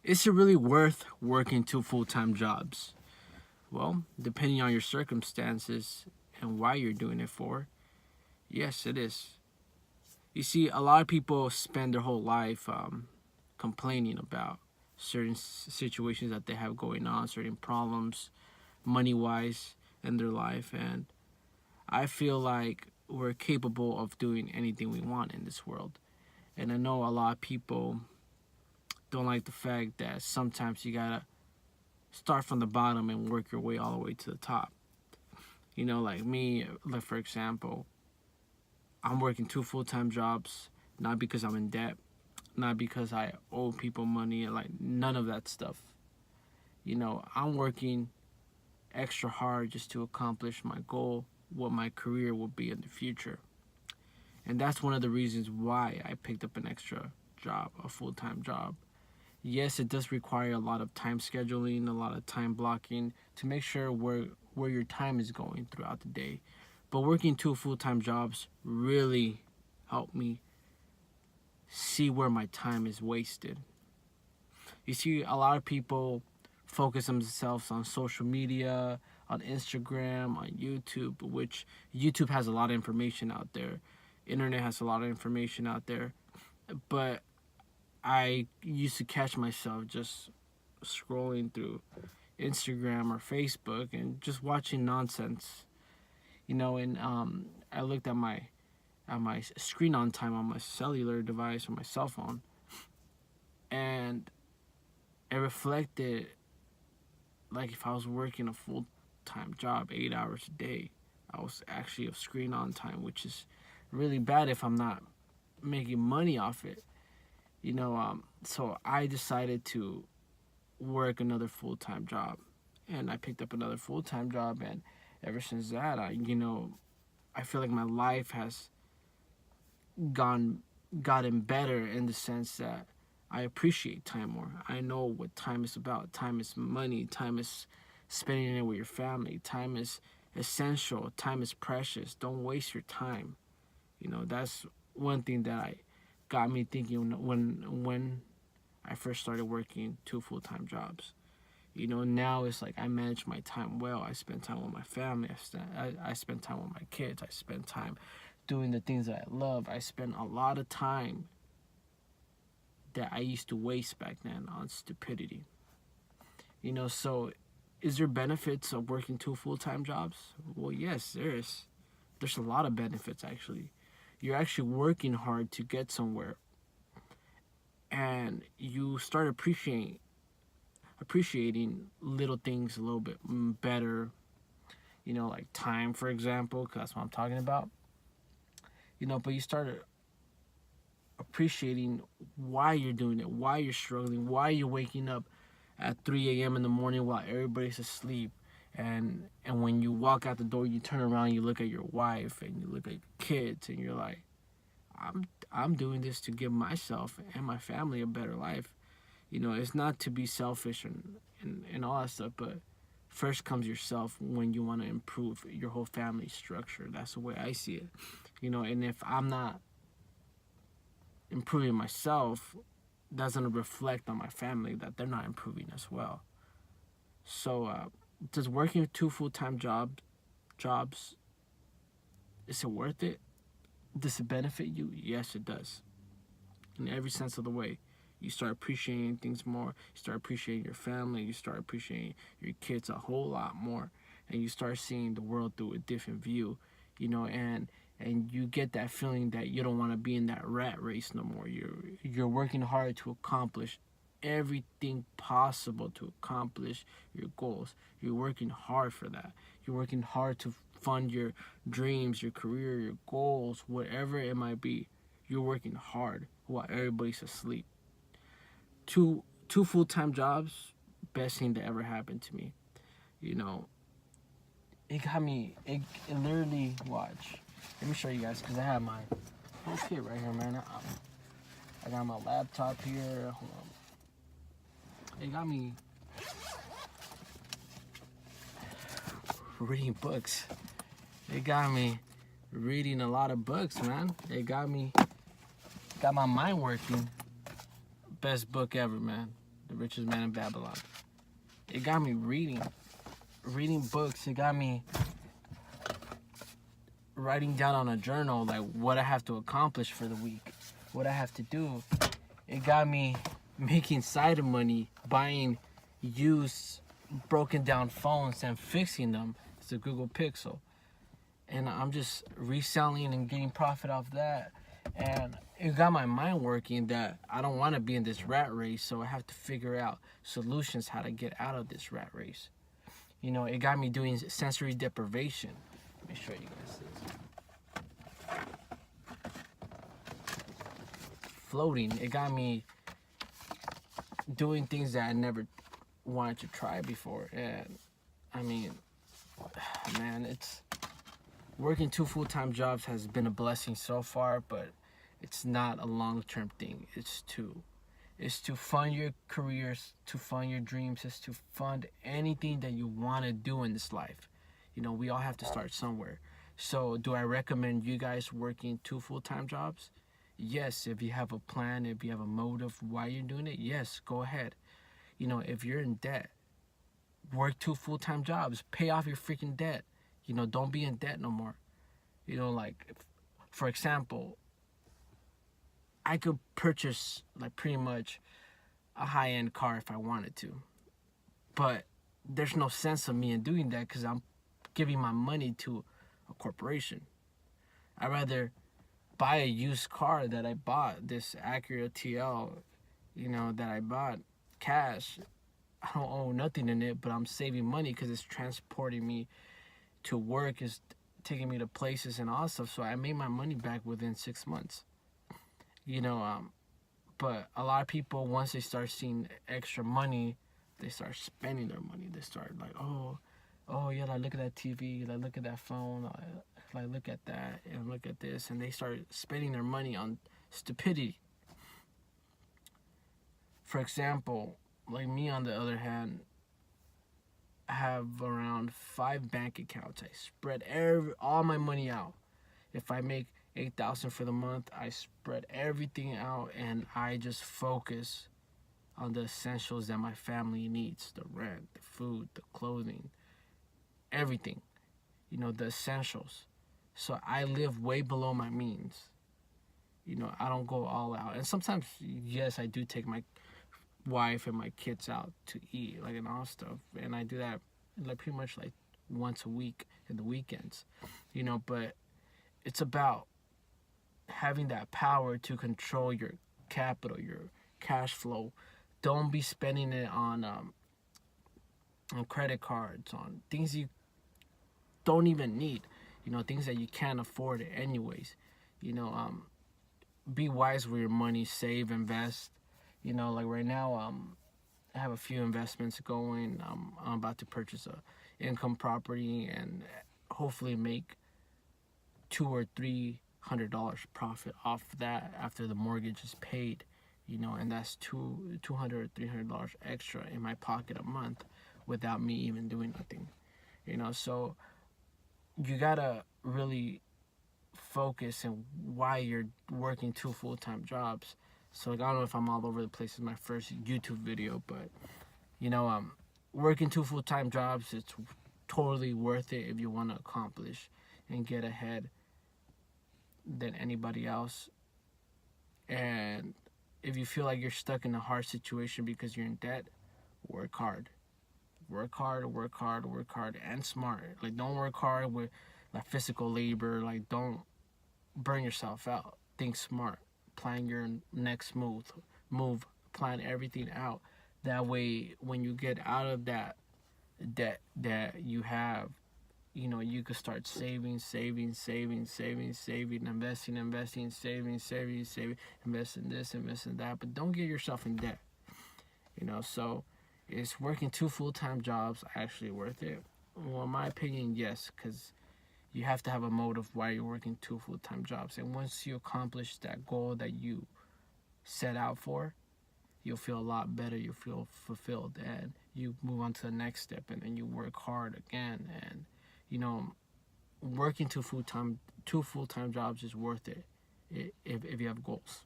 Is it really worth working two full-time jobs? Well, depending on your circumstances and why you're doing it for, yes, it is. You see, a lot of people spend their whole life complaining about certain situations that they have going on, certain problems, money-wise, in their life, and I feel like we're capable of doing anything we want in this world. And I know a lot of people don't like the fact that sometimes you gotta start from the bottom and work your way all the way to the top. You know, like me, like for example, I'm working two full-time jobs, not because I'm in debt, not because I owe people money, like none of that stuff. You know, I'm working extra hard just to accomplish my goal, what my career will be in the future. And that's one of the reasons why I picked up an extra job, a full-time job. Yes, it does require a lot of time scheduling, a lot of time blocking to make sure where your time is going throughout the day. But working two full-time jobs really helped me see where my time is wasted. You see, a lot of people focus themselves on social media, on Instagram, on YouTube, which YouTube has a lot of information out there. Internet has a lot of information out there. But I used to catch myself just scrolling through Instagram or Facebook and just watching nonsense, you know. And I looked at my screen on time on my cellular device or my cell phone, and it reflected like if I was working a full time job, 8 hours a day. I was actually of screen on time, which is really bad if I'm not making money off it. You know, so I decided to work another full time job, and I picked up another full time job, and ever since that, I feel like my life has gone gotten better in the sense that I appreciate time more. I know what time is about. Time is money. Time is spending it with your family. Time is essential. Time is precious. Don't waste your time. You know, that's one thing that I got me thinking when I first started working two full-time jobs. You know, now it's like I manage my time well. I spend time with my family. I spend time with my kids. I spend time doing the things that I love. I spend a lot of time that I used to waste back then on stupidity. You know, so is there benefits of working two full-time jobs? Well, yes, there is. There's a lot of benefits actually. You're actually working hard to get somewhere, and you start appreciating little things a little bit better. You know, like time, for example, because that's what I'm talking about. You know, but you start appreciating why you're doing it, why you're struggling, why you're waking up at 3 a.m. in the morning while everybody's asleep. And when you walk out the door, you turn around, you look at your wife and you look at your kids, and you're like, I'm doing this to give myself and my family a better life. You know, it's not to be selfish and all that stuff, but first comes yourself when you want to improve your whole family structure. That's the way I see it. You know, and if I'm not improving myself, that's going to reflect on my family that they're not improving as well. So, does working two full-time jobs, is it worth it? Does it benefit you? Yes, it does. In every sense of the way. You start appreciating things more. You start appreciating your family. You start appreciating your kids a whole lot more. And you start seeing the world through a different view, you know, and you get that feeling that you don't want to be in that rat race no more. You're working hard to accomplish everything possible to accomplish your goals. You're working hard for that. You're working hard to fund your dreams, your career, your goals, whatever it might be. You're working hard while everybody's asleep. Two full-time jobs, best thing that ever happened to me. You know, it got me. It literally, watch. Let me show you guys because I have my whole kit right here, man. I got my laptop here. Hold on. It got me reading books. It got me reading a lot of books, man. It got my mind working. Best book ever, man. The Richest Man in Babylon. It got me reading books. It got me writing down on a journal like what I have to accomplish for the week, what I have to do. It got me making side money, buying used broken down phones and fixing them. It's a Google Pixel. And I'm just reselling and getting profit off that. And it got my mind working that I don't want to be in this rat race, so I have to figure out solutions how to get out of this rat race. You know, it got me doing sensory deprivation. Let me show you guys this. Floating. It got me doing things that I never wanted to try before. And I mean, man, it's working 2 full-time jobs has been a blessing so far, but it's not a long-term thing. It's to fund your careers, to fund your dreams, it's to fund anything that you want to do in this life. You know, we all have to start somewhere. So do I recommend you guys working 2 full-time jobs? Yes, if you have a plan, if you have a motive why you're doing it, yes, go ahead. You know, if you're in debt, work 2 full-time jobs, pay off your freaking debt. You know, don't be in debt no more. You know, like, for example, I could purchase, like, pretty much a high-end car if I wanted to. But there's no sense of me in doing that because I'm giving my money to a corporation. I'd rather buy a used car that I bought, this Acura TL, you know, that I bought cash. I don't owe nothing in it, but I'm saving money because it's transporting me to work, is taking me to places and all stuff. So I made my money back within 6 months. You know, but a lot of people, once they start seeing extra money, they start spending their money. They start like, oh yeah, like look at that TV, like look at that phone, like look at that and look at this, and they start spending their money on stupidity. For example, like me on the other hand, I have around 5 bank accounts. I spread all my money out. If I make $8,000 for the month, I spread everything out and I just focus on the essentials that my family needs: the rent, the food, the clothing, everything. You know, the essentials. So I live way below my means. You know, I don't go all out. And sometimes, yes, I do take my wife and my kids out to eat, like, and all stuff. And I do that like pretty much like once a week in the weekends. You know, but it's about having that power to control your capital, your cash flow. Don't be spending it on credit cards, on things you don't even need. You know, things that you can't afford it anyways. You know, be wise with your money, save, invest. You know, like right now, I have a few investments going. I'm about to purchase a income property and hopefully make $200 or $300 profit off that after the mortgage is paid. You know, and that's $200 or $300 extra in my pocket a month without me even doing nothing. You know, so you gotta really focus on why you're working 2 full-time jobs. So like, I don't know if I'm all over the place in my first YouTube video, but you know, working 2 full-time jobs, it's totally worth it if you want to accomplish and get ahead than anybody else. And if you feel like you're stuck in a hard situation because you're in debt, work hard. Work hard, work hard, work hard, and smart. Like, don't work hard with like physical labor. Like, don't burn yourself out. Think smart. Plan your next move. Plan everything out. That way, when you get out of that debt that you have, you know, you could start saving, investing, invest in this, invest in that. But don't get yourself in debt. You know, so is working 2 full-time jobs actually worth it? Well, in my opinion, yes, because you have to have a motive why you're working 2 full-time jobs. And once you accomplish that goal that you set out for, you'll feel a lot better. You'll feel fulfilled, and you move on to the next step, and then you work hard again. And you know, working 2 full-time jobs is worth it if you have goals.